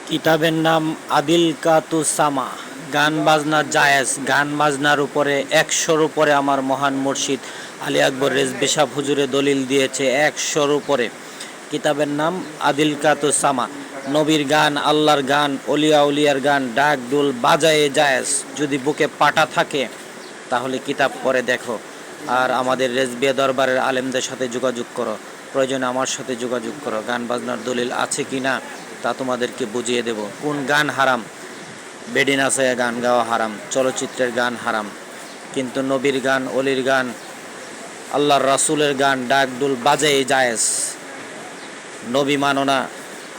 কিতাবের নাম আদিল কাতুসামা। গান বাজনা জায়েজ। গান বাজনার উপরে ১০০-র উপরে আমার মহান মুর্শিদ আলী আকবর রেজভী সাহেব হুজুরে দলিল দিয়েছে, ১০০-র উপরে। কিতাবের নাম আদিল কাতুসামা। নবীর গান, আল্লাহর গান, অলিয়া উলিয়ার গান, ডাক ডুল বাজায়ে জায়েজ। যদি বুকে পাটা থাকে তাহলে কিতাব পড়ে দেখো। আর আমাদের রেজবিয়া দরবারের আলেমদের সাথে যোগাযোগ করো, প্রয়োজনে আমার সাথে যোগাযোগ করো। গান বাজনার দলিল আছে কি না তা তোমাদেরকে বুঝিয়ে দেব। কোন গান হারাম? বেডি নাচায়া গান গাওয়া হারাম, চলচ্চিত্রের গান হারাম, কিন্তু নবীর গান, অলির গান, আল্লাহর রাসূলের গান, ডাক ডুল বাজায়ে জায়েজ। নবী মানো না,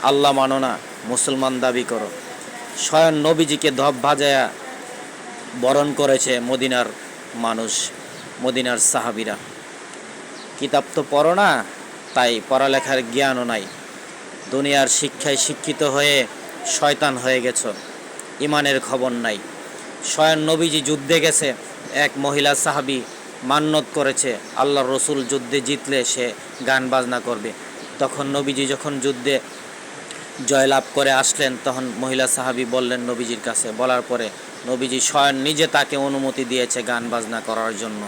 আল্লাহ মানো না, মুসলমান দাবি করো। স্বয়ং নবীজিকে ধপ ভাজায়া বরণ করেছে মদিনার মানুষ, মদিনার সাহাবীরা। কিতাব তো পড়ো না, তাই পড়ালেখার জ্ঞানও নাই। দুনিয়ার শিক্ষায় শিক্ষিত হয়ে শয়তান হয়ে গেছো, ইমানের খবর নাই। স্বয়ং নবীজি যুদ্ধে গেছে, এক মহিলা সাহাবী মান্যত করেছে আল্লাহর রসুল যুদ্ধে জিতলে সে গান বাজনা করবে। তখন নবীজি যখন যুদ্ধে জয়লাভ করে আসলেন, তখন মহিলা সাহাবী বললেন নবীজির কাছে, বলার পরে নবীজি স্বয়ং নিজে তাকে অনুমতি দিয়েছে গান বাজনা করার জন্য।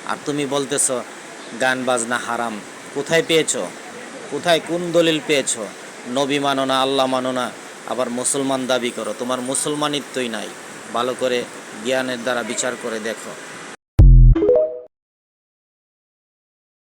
আর তুমি বলতেছো গান বাজনা হারাম। কোথায় পেয়েছো? কোথায়, কোন দলিল পেয়েছো? নবী মানো না, আল্লাহ মানো না, আবার মুসলমান দাবি করো। তোমার মুসলমানিত্বই নাই। ভালো করে জ্ঞানের দ্বারা বিচার করে দেখো।